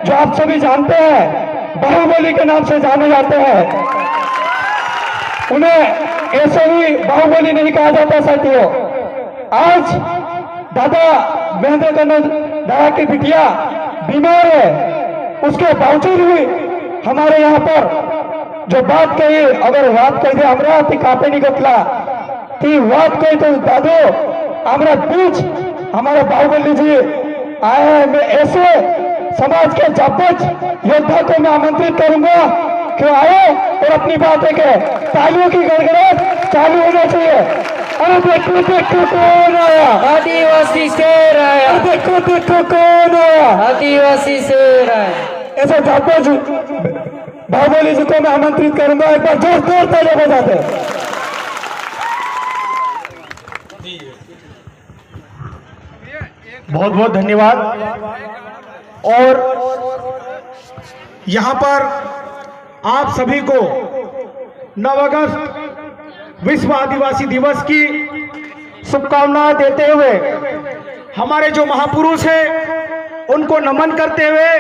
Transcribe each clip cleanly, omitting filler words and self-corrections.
जो आप सभी जानते हैं, बाहुबली के नाम से जाने जाते हैं। उन्हें ऐसे ही बाहुबली नहीं कहा जाता साथियों। आज दादा महेंद्र कन्नड़ दादा की बिटिया बीमार है, उसके बावजूद भी हमारे यहाँ पर जो बात कही, अगर बात कही हमरा ती कापे निकटला ती बात कही तो दादो हमारा बीच हमारे बाहुबली जी आए हैं। मैं ऐसे समाज के जाबाज योद्धा को मैं आमंत्रित करूंगा कि आए और अपनी बातें कहे। तालियों की गड़गड़ाहट चालू होना चाहिए। अरे देखो देखो कौन आया, आदिवासी शेर आया। देखो देखो कौन आया, आदिवासी शेर आया। ऐसे जाबाज बाहुबली जी को मैं आमंत्रित करूंगा। एक बार जोरदार तालियां बजाते। बहुत बहुत धन्यवाद। और यहाँ पर आप सभी को 9 अगस्त विश्व आदिवासी दिवस की शुभकामनाएं देते हुए, हमारे जो महापुरुष हैं उनको नमन करते हुए,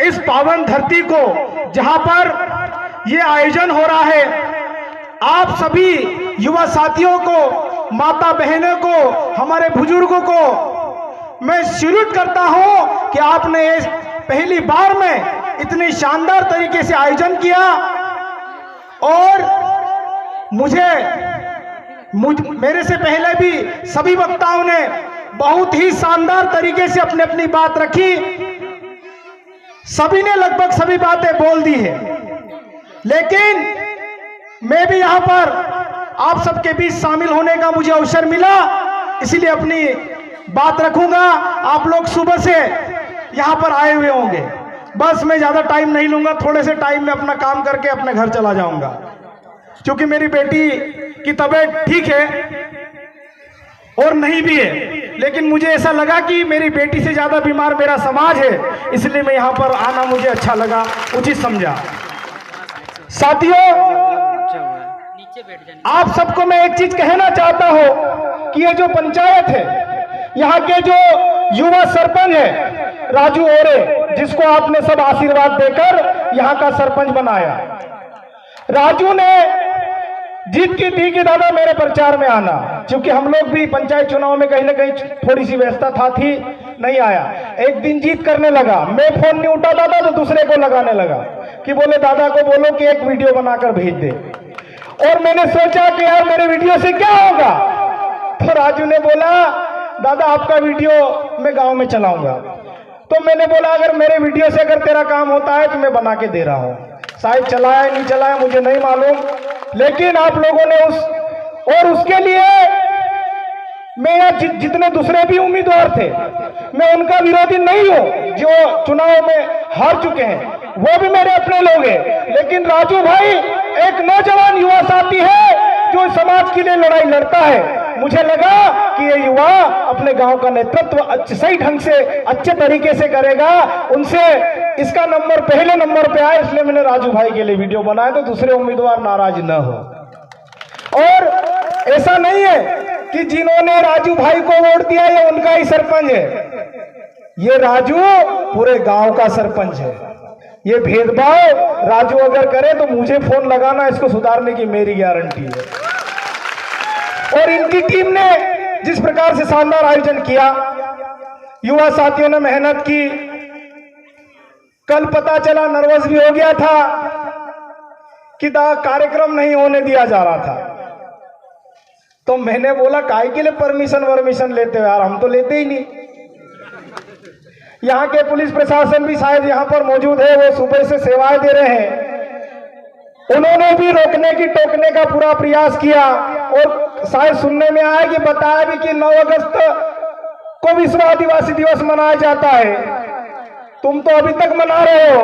इस पावन धरती को जहाँ पर ये आयोजन हो रहा है, आप सभी युवा साथियों को, माता बहनों को, हमारे बुजुर्गों को मैं सैल्यूट करता हूं कि आपने इस पहली बार में इतनी शानदार तरीके से आयोजन किया। और मेरे से पहले भी सभी वक्ताओं ने बहुत ही शानदार तरीके से अपनी अपनी बात रखी। सभी ने लगभग सभी बातें बोल दी है, लेकिन मैं भी यहां पर आप सबके बीच शामिल होने का मुझे अवसर मिला, इसलिए अपनी बात रखूंगा। आप लोग सुबह से यहां पर आए हुए होंगे, बस मैं ज्यादा टाइम नहीं लूंगा। थोड़े से टाइम में अपना काम करके अपने घर चला जाऊंगा, क्योंकि मेरी बेटी की तबीयत ठीक है और नहीं भी है, लेकिन मुझे ऐसा लगा कि मेरी बेटी से ज्यादा बीमार मेरा समाज है, इसलिए मैं यहां पर आना मुझे अच्छा लगा, उचित समझा। साथियों, आप सबको मैं एक चीज कहना चाहता हूं कि ये जो पंचायत है, यहाँ के जो युवा सरपंच है राजू ओरे, जिसको आपने सब आशीर्वाद देकर यहाँ का सरपंच बनाया, राजू ने जीत की थी कि दादा मेरे प्रचार में आना, क्योंकि हम लोग भी पंचायत चुनाव में कहीं ना कहीं थोड़ी सी व्यस्तता थी, नहीं आया। एक दिन जीत करने लगा, मैं फोन नहीं उठाता था तो दूसरे को लगाने लगा कि बोले दादा को बोलो कि एक वीडियो बनाकर भेज दे। और मैंने सोचा कि यार मेरे वीडियो से क्या होगा, तो राजू ने बोला दादा आपका वीडियो मैं गांव में चलाऊंगा। तो मैंने बोला अगर मेरे वीडियो से अगर तेरा काम होता है तो मैं बना के दे रहा हूं। शायद चलाया नहीं चलाया मुझे नहीं मालूम, लेकिन आप लोगों ने उसके लिए मैं यहाँ जितने दूसरे भी उम्मीदवार थे, मैं उनका विरोधी नहीं हूं। जो चुनाव में हार चुके हैं वो भी मेरे अपने लोग हैं, लेकिन राजू भाई एक नौजवान युवा साथी है जो समाज के लिए लड़ाई लड़ता है। मुझे लगा कि ये युवा अपने गांव का नेतृत्व सही ढंग से अच्छे तरीके से करेगा, उनसे इसका नंबर पहले नंबर पे आए, इसलिए मैंने राजू भाई के लिए वीडियो बनाया तो दूसरे उम्मीदवार नाराज न हो। और ऐसा नहीं है कि जिन्होंने राजू भाई को वोट दिया ये उनका ही सरपंच है, ये राजू पूरे गांव का सरपंच है। ये भेदभाव राजू अगर करे तो मुझे फोन लगाना, इसको सुधारने की मेरी गारंटी है। और इनकी टीम ने जिस प्रकार से शानदार आयोजन किया, युवा साथियों ने मेहनत की। कल पता चला, नर्वस भी हो गया था कि कार्यक्रम नहीं होने दिया जा रहा था, तो मैंने बोला काहे के लिए परमिशन लेते हो यार, हम तो लेते ही नहीं। यहाँ के पुलिस प्रशासन भी शायद यहाँ पर मौजूद है, वो सुबह से सेवाएं दे रहे हैं, उन्होंने भी रोकने की टोकने का पूरा प्रयास किया। और शायद सुनने में आया कि बताया भी कि 9 अगस्त को विश्व आदिवासी दिवस मनाया जाता है, तुम तो अभी तक मना रहे हो।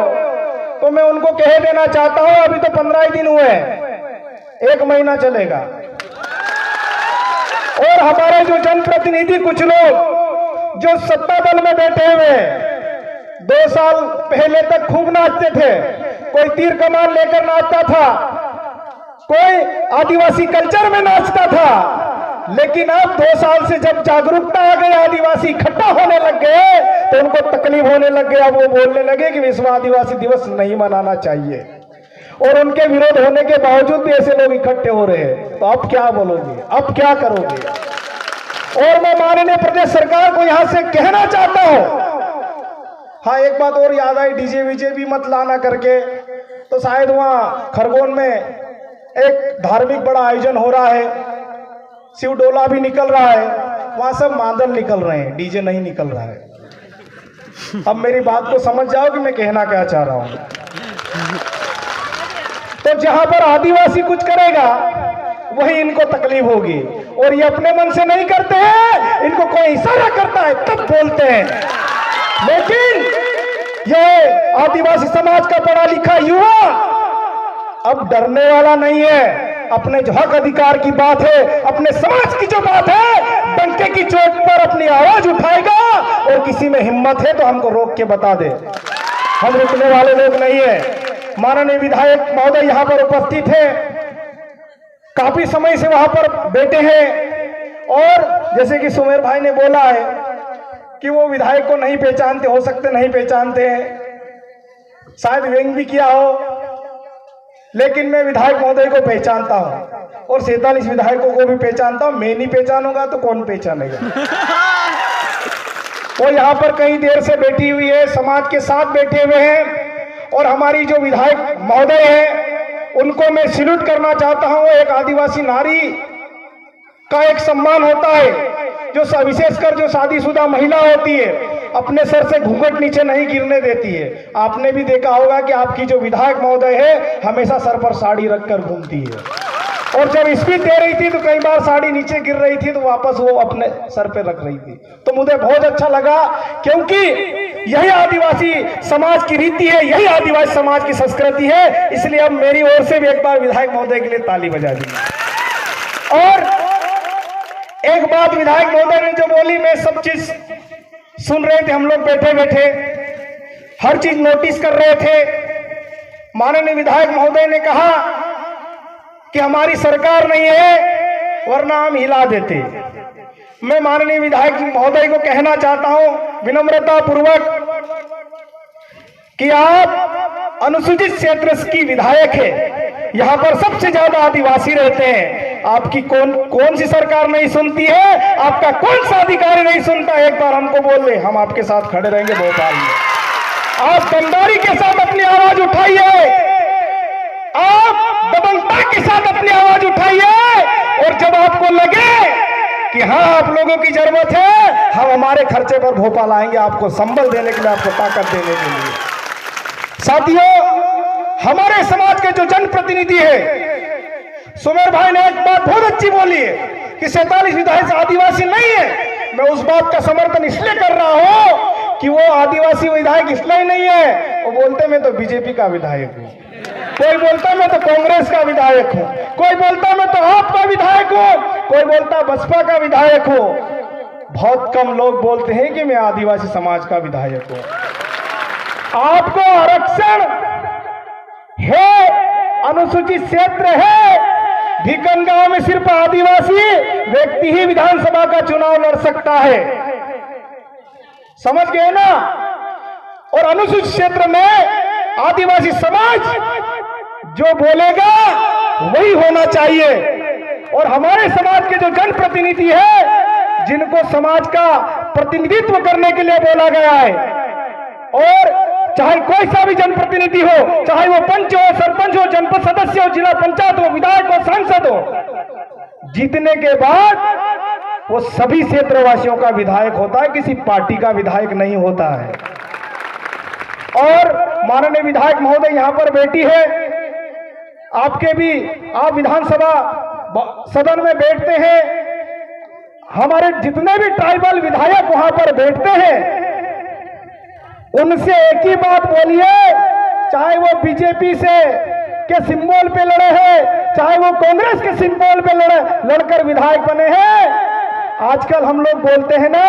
तो मैं उनको कह देना चाहता हूं अभी तो 15 ही दिन हुए, 1 महीना चलेगा। और हमारे जो जनप्रतिनिधि कुछ लोग जो सत्ता दल में बैठे हुए 2 साल पहले तक खूब नाचते थे, कोई तीर कमान लेकर नाचता था, कोई आदिवासी कल्चर में नाचता था, लेकिन अब 2 साल से जब जागरूकता आ गई, आदिवासी इकट्ठा होने लग गए, तो उनको तकलीफ होने लग गई। अब वो बोलने लगे कि विश्व आदिवासी दिवस नहीं मनाना चाहिए, और उनके विरोध होने के बावजूद भी ऐसे लोग इकट्ठे हो रहे हैं। तो अब क्या बोलोगे, अब क्या करोगे? और मैं माननीय प्रदेश सरकार को यहां से कहना चाहता हूं, हाँ एक बात और याद आई, डीजे वीजे भी मत लाना करके। तो शायद वहां खरगोन में एक धार्मिक बड़ा आयोजन हो रहा है, शिव डोला भी निकल रहा है, वहां सब मादल निकल रहे हैं, डीजे नहीं निकल रहा है। अब मेरी बात को समझ जाओ कि मैं कहना क्या चाह रहा हूं। तो जहां पर आदिवासी कुछ करेगा वही इनको तकलीफ होगी, और ये अपने मन से नहीं करते हैं, इनको कोई इशारा करता है तब बोलते हैं। लेकिन ये आदिवासी समाज का पढ़ा लिखा युवा अब डरने वाला नहीं है। अपने जो हक अधिकार की बात है, अपने समाज की जो बात है, डंके की चोट पर अपनी आवाज उठाएगा, और किसी में हिम्मत है तो हमको रोक के बता दे। हम रुकने वाले लोग नहीं है। माननीय विधायक महोदय यहाँ पर उपस्थित है, काफी समय से वहां पर बैठे हैं, और जैसे कि सुमेर भाई ने बोला है कि वो विधायक को नहीं पहचानते, हो सकते नहीं पहचानते हैं, शायद व्यंग भी किया हो, लेकिन मैं विधायक महोदय को पहचानता हूं, और 47 विधायकों को भी पहचानता हूं। मैं नहीं पहचानूंगा तो कौन पहचानेगा? वो यहाँ पर कई देर से बैठी हुई है, समाज के साथ बैठे हुए हैं, और हमारी जो विधायक महोदय है उनको मैं सैल्यूट करना चाहता हूं। एक आदिवासी नारी का एक सम्मान होता है, जो विशेषकर जो शादीशुदा महिला होती है, अपने सर से घूंघट नीचे नहीं गिरने देती है। आपने भी देखा होगा कि आपकी जो विधायक महोदय है हमेशा सर पर साड़ी रखकर घूमती है, और जब स्पीच दे रही थी तो कई बार साड़ी नीचे गिर रही थी तो वापस वो अपने सर पे रख रही थी। तो मुझे बहुत अच्छा लगा, क्योंकि यही आदिवासी समाज की रीति है, यही आदिवासी समाज की संस्कृति है। इसलिए अब मेरी ओर से भी एक बार विधायक महोदय के लिए ताली बजा दी। और एक बात विधायक महोदय ने जो बोली, मैं सब चीज सुन रहे थे, हम लोग बैठे बैठे हर चीज नोटिस कर रहे थे। माननीय विधायक महोदय ने कहा कि हमारी सरकार नहीं है वरना हम हिला देते। मैं माननीय विधायक महोदय को कहना चाहता हूं विनम्रता पूर्वक कि आप अनुसूचित क्षेत्र की विधायक है, यहाँ पर सबसे ज्यादा आदिवासी रहते हैं। आपकी कौन सी सरकार नहीं सुनती है? आपका कौन सा अधिकारी नहीं सुनता? एक बार हमको बोल दे, हम आपके साथ खड़े रहेंगे भोपाल में। आप दमदारी के साथ अपनी आवाज उठाइए, आप दबंगता के साथ अपनी आवाज उठाइए, और जब आपको लगे कि हाँ आप लोगों की जरूरत है, हम हमारे खर्चे पर भोपाल आएंगे आपको संबल देने के लिए, आपको ताकत देने के लिए। साथियों, हमारे समाज के जो जनप्रतिनिधि है, सुमेर भाई ने एक बात बहुत अच्छी बोली है कि 47 विधायक आदिवासी नहीं है। मैं उस बात का समर्थन इसलिए कर रहा हूं कि वो आदिवासी विधायक इसलिए नहीं है, वो बोलते मैं तो बीजेपी का विधायक हूं, कोई बोलता मैं तो कांग्रेस का विधायक हूं, कोई बोलता मैं तो आप का विधायक हूं, कोई बोलता बसपा का विधायक हूं। बहुत कम लोग बोलते हैं कि मैं आदिवासी समाज का विधायक हूं। आपको आरक्षण है, अनुसूचित क्षेत्र है, भीकन गांव में सिर्फ आदिवासी व्यक्ति ही विधानसभा का चुनाव लड़ सकता है, समझ गए ना? और अनुसूचित क्षेत्र में आदिवासी समाज जो बोलेगा वही होना चाहिए। और हमारे समाज के जो जनप्रतिनिधि है, जिनको समाज का प्रतिनिधित्व करने के लिए बोला गया है, और चाहे कोई सा भी जनप्रतिनिधि हो, चाहे वो पंच हो, सरपंच हो, जनपद सदस्य हो, जिला पंचायत हो, विधायक हो, सांसद हो, जीतने के बाद वो सभी क्षेत्रवासियों का विधायक होता है, किसी पार्टी का विधायक नहीं होता है। और माननीय विधायक महोदय यहाँ पर बैठी है, आपके भी, आप विधानसभा सदन में बैठते हैं, हमारे जितने भी ट्राइबल विधायक वहां पर बैठते हैं, उनसे एक ही बात बोलिए, चाहे वो बीजेपी से के सिंबल पे लड़े हैं, चाहे वो कांग्रेस के सिंबल पे लड़कर विधायक बने हैं। आजकल हम लोग बोलते हैं ना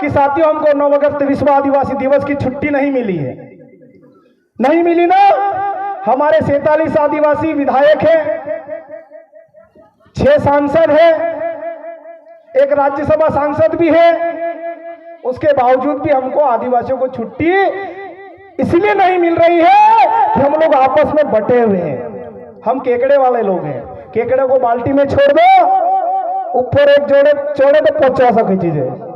कि साथियों हमको 9 अगस्त विश्व आदिवासी दिवस की छुट्टी नहीं मिली है, नहीं मिली ना। हमारे 47 आदिवासी विधायक हैं, 6 सांसद हैं, एक राज्यसभा सांसद भी है, उसके बावजूद भी हमको आदिवासियों को छुट्टी इसलिए नहीं मिल रही है कि हम लोग आपस में बटे हुए हैं। हम केकड़े वाले लोग हैं, केकड़े को बाल्टी में छोड़ दो, ऊपर एक जोड़े छोड़े तो पहुंचा सके चीजें।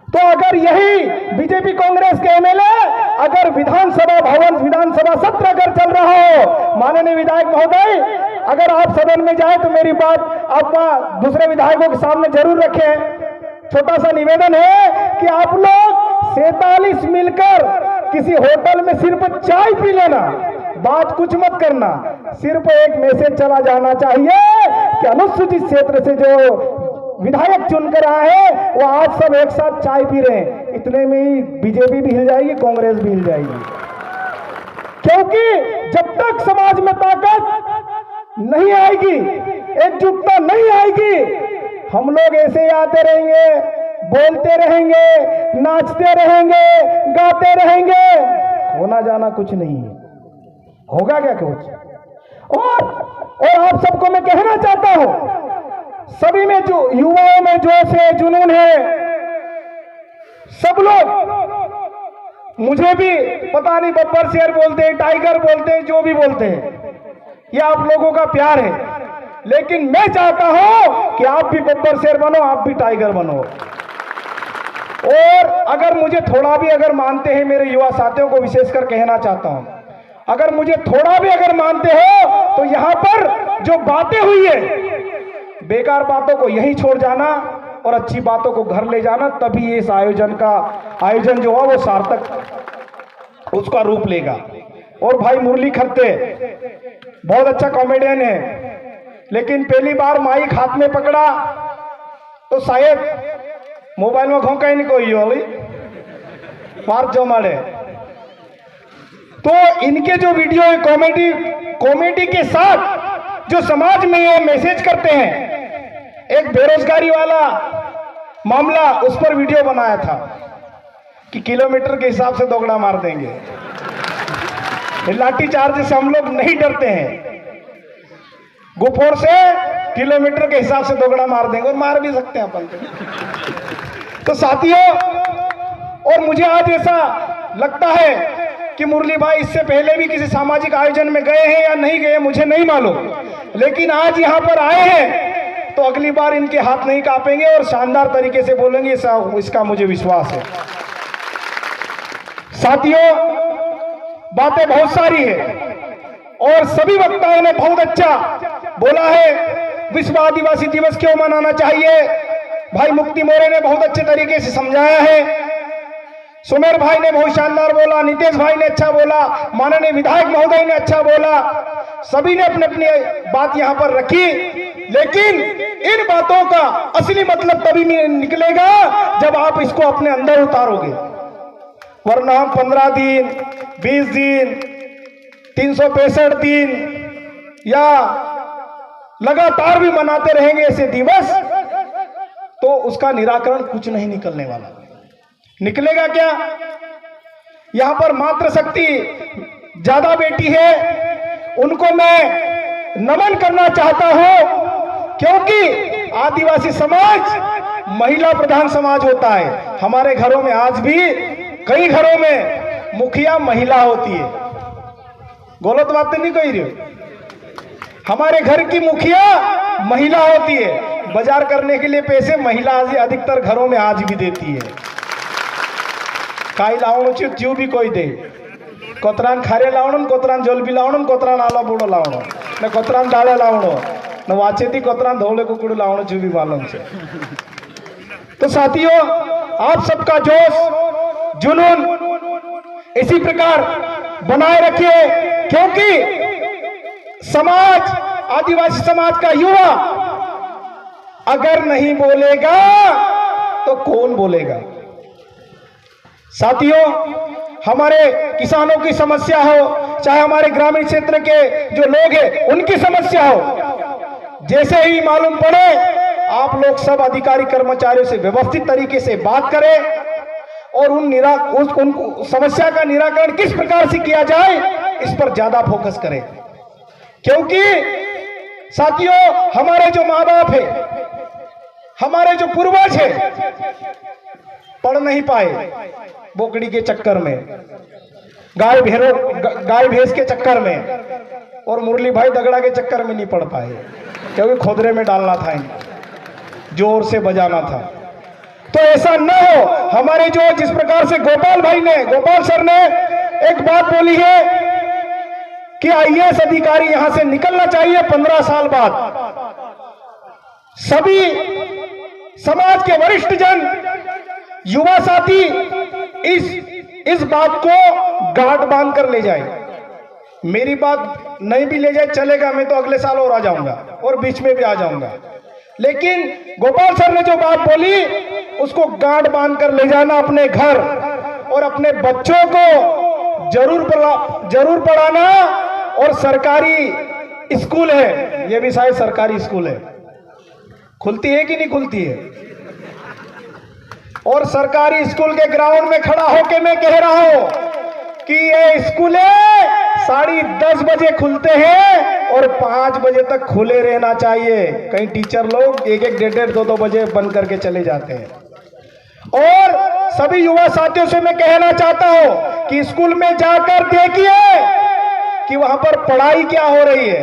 तो अगर यही बीजेपी कांग्रेस के एमएलए अगर विधानसभा भवन विधानसभा सत्र अगर चल रहा हो, माननीय विधायक महोदय, अगर आप सदन में जाए तो मेरी बात आप दूसरे विधायकों के सामने जरूर रखें। छोटा सा निवेदन है कि आप लोग 47 मिलकर किसी होटल में सिर्फ चाय पी लेना, बात कुछ मत करना, सिर्फ एक मैसेज चला जाना चाहिए कि अनुसूचित क्षेत्र से जो विधायक चुनकर आए हैं वो आज सब एक साथ चाय पी रहे हैं। इतने में ही बीजेपी भी हिल जाएगी, कांग्रेस भी हिल जाएगी। क्योंकि जब तक समाज में ताकत नहीं आएगी, एकजुटता नहीं आएगी, हम लोग ऐसे ही आते रहेंगे, बोलते रहेंगे, नाचते रहेंगे, गाते रहेंगे, होना जाना कुछ नहीं है। होगा क्या कुछ? और आप सबको मैं कहना चाहता हूं, सभी में जो युवाओं में जोश है, जुनून है, सब लोग, मुझे भी पता नहीं बब्बर शेर बोलते हैं, टाइगर बोलते हैं, जो भी बोलते हैं, ये आप लोगों का प्यार है, लेकिन मैं चाहता हूं कि आप भी बब्बर शेर बनो, आप भी टाइगर बनो। और अगर मुझे थोड़ा भी अगर मानते हैं, मेरे युवा साथियों को विशेषकर कहना चाहता हूं, अगर मुझे थोड़ा भी अगर मानते हो तो यहां पर जो बातें हुई है, बेकार बातों को यहीं छोड़ जाना और अच्छी बातों को घर ले जाना, तभी इस आयोजन जो है वो सार्थक उसका रूप लेगा। और भाई मुरली खत्ते बहुत अच्छा कॉमेडियन है, लेकिन पहली बार माइक हाथ में पकड़ा तो शायद मोबाइल में घोंका ही नहीं कोई होली मार जो मारे। तो इनके जो वीडियो है कॉमेडी के साथ जो समाज में ये मैसेज करते हैं, एक बेरोजगारी वाला मामला उस पर वीडियो बनाया था कि किलोमीटर के हिसाब से दोगड़ा मार देंगे, लाठी चार्ज से हम लोग नहीं डरते हैं, गुफोर से किलोमीटर के हिसाब से दोगड़ा मार देंगे, और मार भी सकते हैं अपन। तो साथियों, और मुझे आज ऐसा लगता है कि मुरली भाई इससे पहले भी किसी सामाजिक आयोजन में गए हैं या नहीं गए मुझे नहीं मालूम, लेकिन आज यहां पर आए हैं तो अगली बार इनके हाथ नहीं कांपेंगे और शानदार तरीके से बोलेंगे, इसका मुझे विश्वास है। साथियों, बातें बहुत सारी है और सभी वक्ताओं ने बहुत अच्छा बोला है। विश्व आदिवासी दिवस क्यों मनाना चाहिए, भाई मुक्ति मोरे ने बहुत अच्छे तरीके से समझाया है, सुमेर भाई ने बहुत शानदार बोला, नितेश भाई ने अच्छा बोला, माननीय विधायक महोदय ने अच्छा बोला, सभी ने अपनी अपनी बात यहां पर रखी। लेकिन इन बातों का असली मतलब तभी निकलेगा जब आप इसको अपने अंदर उतारोगे, वरना हम 15 दिन 20 दिन 365 दिन या लगातार भी मनाते रहेंगे ऐसे दिवस, तो उसका निराकरण कुछ नहीं निकलने वाला। निकलेगा क्या? यहां पर मातृशक्ति ज्यादा बेटी है, उनको मैं नमन करना चाहता हूं, क्योंकि आदिवासी समाज महिला प्रधान समाज होता है। हमारे घरों में आज भी कई घरों में मुखिया महिला होती है, गलत बात नहीं कही रही हो, हमारे घर की मुखिया महिला होती है, बाजार करने के लिए पैसे महिला अधिकतर घरों में आज भी देती है। काई लावणो च्यू भी कोई दे, कोतरान खारे लावणो, कोतरान जलबी लावणो, कोतरान आला बूढ़ो लावणो ने कोतरान दाले लावणो न वाचेती कोतरान धोले कुकड़ू लावणो जो भी मालूम से। तो साथियों, आप सबका जोश जुनून इसी प्रकार बनाए रखिए, क्योंकि समाज, आदिवासी समाज का युवा अगर नहीं बोलेगा तो कौन बोलेगा। साथियों, हमारे किसानों की समस्या हो, चाहे हमारे ग्रामीण क्षेत्र के जो लोग हैं उनकी समस्या हो, जैसे ही मालूम पड़े आप लोग सब अधिकारी कर्मचारियों से व्यवस्थित तरीके से बात करें और उन समस्या का निराकरण किस प्रकार से किया जाए इस पर ज्यादा फोकस करें। क्योंकि साथियों, हमारे जो माँ बाप है हमारे जो पूर्वज है पढ़ नहीं पाए बोकड़ी के चक्कर में, गाय भैंस के चक्कर में, और मुरली भाई दगड़ा के चक्कर में नहीं पढ़ पाए क्योंकि खोदरे में डालना था इनको, जोर से बजाना था। तो ऐसा न हो। हमारे जो जिस प्रकार से गोपाल सर ने एक बात बोली है कि आईएएस अधिकारी यहां से निकलना चाहिए 15 साल बाद। सभी समाज के वरिष्ठ जन, युवा साथी इस बात को गांठ बांध कर ले जाए। मेरी बात नहीं भी ले जाए चलेगा, मैं तो अगले साल और आ जाऊंगा और बीच में भी आ जाऊंगा, लेकिन गोपाल सर ने जो बात बोली उसको गांठ बांध कर ले जाना अपने घर, और अपने बच्चों को जरूर पढ़ाना। और सरकारी स्कूल है, ये भी शायद सरकारी स्कूल है, खुलती है कि नहीं खुलती है? और सरकारी स्कूल के ग्राउंड में खड़ा होकर मैं कह रहा हूं कि ये स्कूल 10:30 बजे खुलते हैं और 5 बजे तक खुले रहना चाहिए। कई टीचर लोग 1-1, 1:30, 2-2 बजे बंद करके चले जाते हैं। और सभी युवा साथियों से मैं कहना चाहता हूं कि स्कूल में जाकर देखिए कि वहां पर पढ़ाई क्या हो रही है,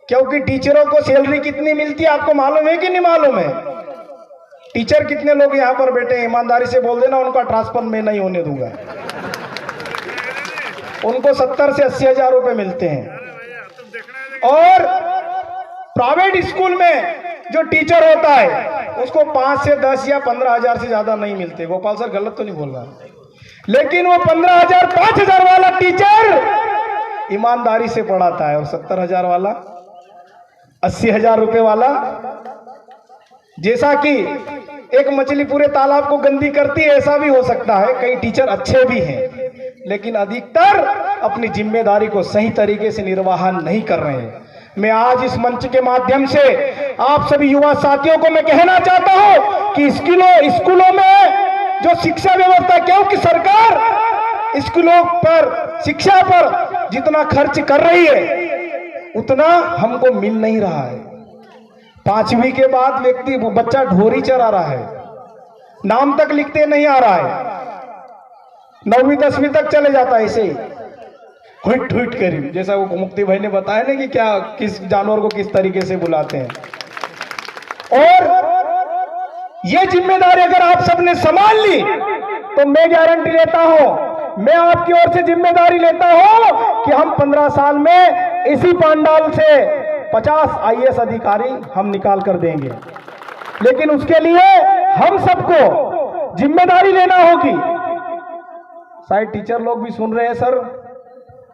क्योंकि टीचरों को सैलरी कितनी मिलती है आपको मालूम है कि नहीं मालूम है? टीचर कितने लोग यहां पर बैठे हैं, ईमानदारी से बोल देना, उनका ट्रांसफर मैं नहीं होने दूंगा। उनको 70 से 80 हजार रुपए मिलते हैं। और प्राइवेट स्कूल में जो टीचर होता है उसको 5 से 10 या 15 हजार से ज्यादा नहीं मिलते। गोपाल सर गलत तो नहीं बोल रहा, लेकिन वो 15 हजार 5 हजार वाला टीचर ईमानदारी से पढ़ाता है, और 70 हजार वाला, 80 हजार रुपए वाला, जैसा कि एक मछली पूरे तालाब को गंदी करती है ऐसा भी हो सकता है। कई टीचर अच्छे भी हैं, लेकिन अधिकतर अपनी जिम्मेदारी को सही तरीके से निर्वाहन नहीं कर रहे हैं। मैं आज इस मंच के माध्यम से आप सभी युवा साथियों को मैं कहना चाहता हूं कि स्कूलों में जो शिक्षा व्यवस्था, क्योंकि सरकार स्कूलों पर शिक्षा पर जितना खर्च कर रही है उतना हमको मिल नहीं रहा है। 5वीं के बाद बच्चा ढोरी चरा रहा है, नाम तक लिखते नहीं आ रहा है, 9वीं 10वीं तक चले जाता है ऐसे ही हुट हुट करी, जैसा वो मुक्ति भाई ने बताया ना कि क्या किस जानवर को किस तरीके से बुलाते हैं। और ये जिम्मेदारी अगर आप सबने संभाल ली तो मैं गारंटी लेता हूं, मैं आपकी ओर से जिम्मेदारी लेता हूं कि हम 15 साल में इसी पंडाल से 50 आईएएस अधिकारी हम निकाल कर देंगे। लेकिन उसके लिए हम सबको जिम्मेदारी लेना होगी। शायद टीचर लोग भी सुन रहे हैं, सर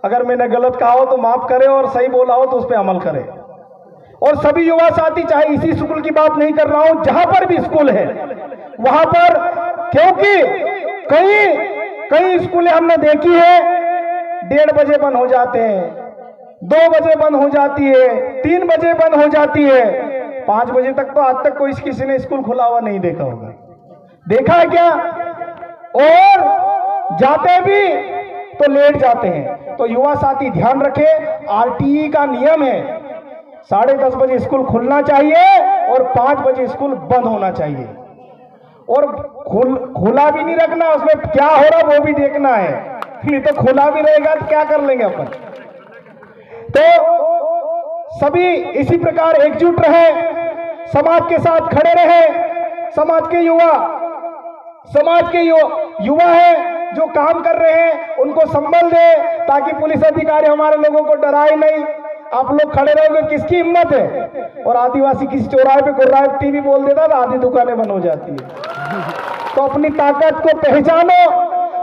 अगर मैंने गलत कहा हो तो माफ करें, और सही बोला हो तो उस पर अमल करें। और सभी युवा साथी, चाहे इसी स्कूल की बात नहीं कर रहा हूं, जहां पर भी स्कूल है वहां पर, क्योंकि कई स्कूलें हमने देखी है 1:30 बजे बंद हो जाते हैं, 2 बजे बंद हो जाती है, 3 बजे बंद हो जाती है, 5 बजे तक तो आज तक कोई किसी ने स्कूल खुला हुआ नहीं देखा होगा। देखा है क्या? और जाते भी तो लेट जाते हैं। तो युवा साथी ध्यान रखें, आरटीई का नियम है 10:30 बजे स्कूल खुलना चाहिए और 5 बजे स्कूल बंद होना चाहिए। और खुला भी नहीं रखना, उसमें क्या हो रहा वो भी देखना है, नहीं तो खुला भी रहेगा तो क्या कर लेंगे अपन। तो सभी इसी प्रकार एकजुट रहे, समाज के साथ खड़े रहे। समाज के युवा है जो काम कर रहे हैं उनको संबल दे, ताकि पुलिस अधिकारी हमारे लोगों को डराए नहीं। आप लोग खड़े रहोगे, किसकी हिम्मत है? और आदिवासी किसी चौराहे पे गुर्राए टीवी बोल देता तो आधी दुकानें बंद हो जाती है। तो अपनी ताकत को पहचानो।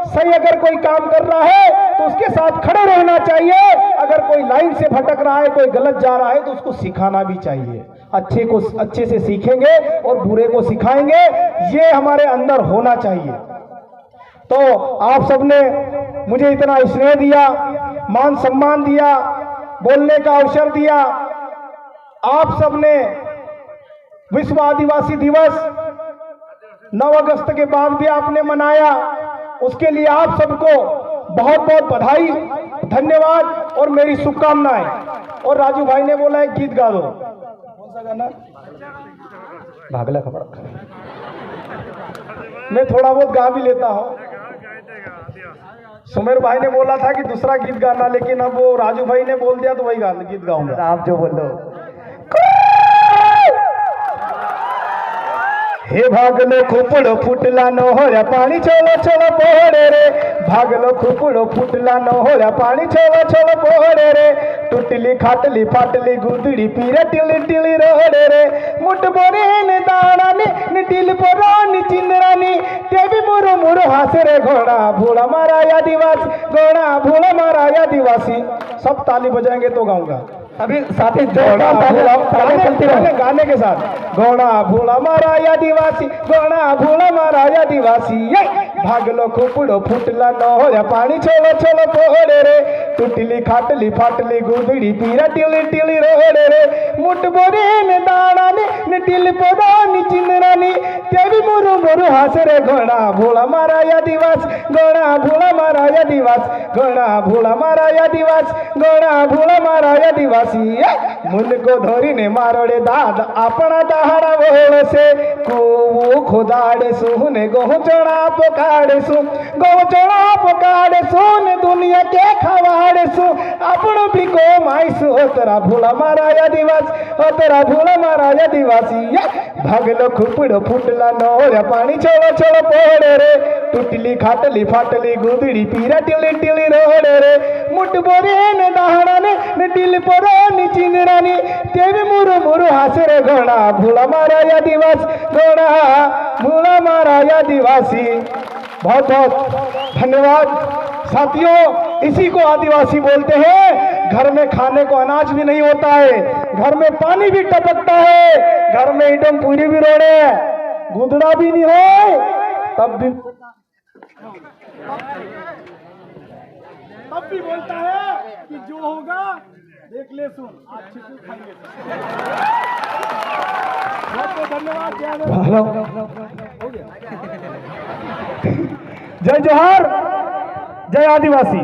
सही अगर कोई काम कर रहा है तो उसके साथ खड़े रहना चाहिए। अगर कोई लाइन से भटक रहा है, कोई गलत जा रहा है तो उसको सिखाना भी चाहिए। अच्छे से सीखेंगे और बुरे को सिखाएंगे, ये हमारे अंदर होना चाहिए। तो आप सबने मुझे इतना स्नेह दिया, मान सम्मान दिया, बोलने का अवसर दिया। आप सबने विश्व आदिवासी दिवस 9 अगस्त के बाद भी आपने मनाया, उसके लिए आप सबको बहुत बहुत बधाई, धन्यवाद और मेरी शुभकामनाएं। और राजू भाई ने बोला एक गीत गा दो, कौन सा गाना? भागला खबर। मैं थोड़ा बहुत गा भी लेता हूँ। सुमेर भाई ने बोला था कि दूसरा गीत गाना, लेकिन अब वो राजू भाई ने बोल दिया तो वही गीत गाऊंगा। आप जो बोलो। हे भागलो खुपड़ो फुटला न होया पानी चलो चलो पोहरे रे, भागलो खुपड़ो फुटला न होया पानी चलो चलो पोहरे रे, टुटली खाटली फाटली गुदड़ी पीरे टिली टिली रोड़े रे, मुठ बोरे ने दाना ने टिल पोरो नि चिंदरानी, तेबी मुरु मुरु हासे रे घोड़ा भूला मारा आदिवासी, घोड़ा भूला मारा आदिवासी। सब ताली बजाएंगे तो गाऊंगा। अभी साथी गाने के साथ घोड़ा भूला मारा आदिवासी, घोड़ा भूला मारा आदिवासी, भागलो खुपड़ो फुटला न होया पानी चलो चलो पोहरे रे, टुटली खाटली फाटली गुदड़ी पीरा टिली टिली रोड़े रे, मुठ बोरे ने दाना ने टिल पोदा नि चिंदरानी, तेबी मुरु मुरु हासे रे घोड़ा भूला मारा आदिवासी, घोड़ा भूला मारा आदिवासी, घोड़ा भूला मारा आदिवासी, घोड़ा भूला मारा आदिवासी। मुन को धोरी ने मारोड़े दाद अपना दहाड़ा बोल से, को खुदाड़े सुने गोह चढ़ा पोकाड़े सु, गोह चढ़ा पोकाड़े सुन दुनिया के खवाड़े सु, अपनो भी को माइसु हो तेरा भूला मारा आदिवासी, हो तेरा भूला मारा आदिवासी। भागलो खुपड़ो फुटला न होया पानी चलो चलो पोहरे रे, टुटली खाटली फाटली गुदड़ी पीरा टिली टिली रोड़े रे, मुठ बोरे ने दाहड़ा ने टिल पोरो नि चिंदरानी, तेबी मुरु मुरु हासे रे घोड़ा भूला मारा आदिवासी, घोड़ा भूला मारा आदिवासी। बहुत बहुत धन्यवाद साथियों। इसी को आदिवासी बोलते हैं। घर में खाने को अनाज भी नहीं होता है, घर में पानी भी टपकता है, घर में इडम पूरी भी रोड़े, गुदड़ा भी नहीं हो तब भी बोलता है कि जो होगा देख ले सुन आज चिकू खाएंगे। बहुत धन्यवाद। जय जोहार, जय आदिवासी।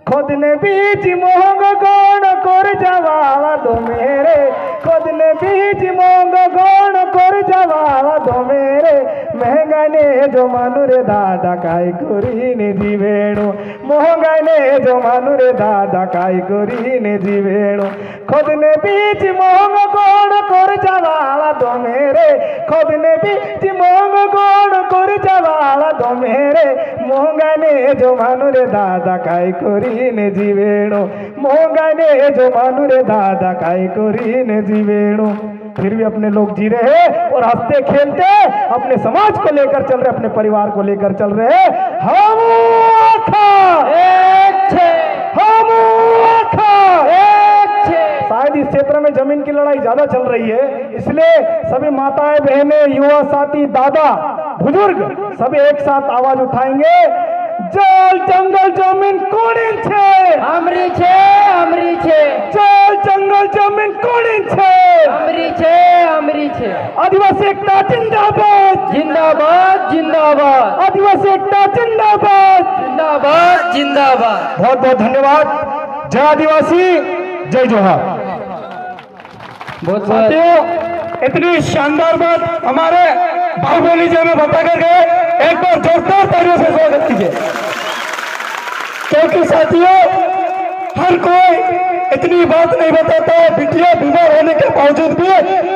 खुद ने बीज मोंग गौण कर जवाला दो मेरे, खुद ने बीज मोंग गौण कर जवाला दो मेरे, महंगाने जो मानुरे दादा काई करी ने जीवेणु, महंगाने जो मानुरे दादा काई करी ने जीवेणु, खुद ने बीज मोंग गौण कर जवाला दो मेरे, खुद ने बीज मोंग गौण कर जवाला दो मेरे, महंगाने जो मानुरे दादा काई करी ने जीवेणु, महंगाने जो मानुरे दादा काई करी ने जीवेणु। फिर भी अपने लोग जी रहे हैं और हंसते खेलते अपने समाज को लेकर चल रहे, अपने परिवार को लेकर चल रहे। हम शायद इस क्षेत्र में जमीन की लड़ाई ज्यादा चल रही है, इसलिए सभी माताएं बहनें युवा साथी दादा बुजुर्ग सभी एक साथ आवाज उठाएंगे। जल जंगल जमीन कोणी छे हमरी छे, हमरी छे, जल जंगल जमीन कोणी छे हमरी छे, हमरी छे, आदिवासी एकता जिंदाबाद, जिंदाबाद जिंदाबाद, आदिवासी एकता जिंदाबाद, जिंदाबाद जिंदाबाद। बहुत बहुत धन्यवाद। जय आदिवासी, जय जोहार। बहुत बहुत साथियों, इतनी शानदार बात हमारे बाहुबली जी में बता कर गए, एक बार जोरदार तालियों से स्वागत कीजिए। क्योंकि साथियों, हर कोई इतनी बात नहीं बताता है। बिटिया बीमार होने के बावजूद भी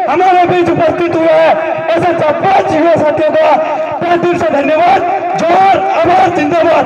हमारे बीच उपस्थित हुआ है। ऐसे 4-5 युवा साथियों का तहे दिल से धन्यवाद। जोहार, आवाज जिंदाबाद।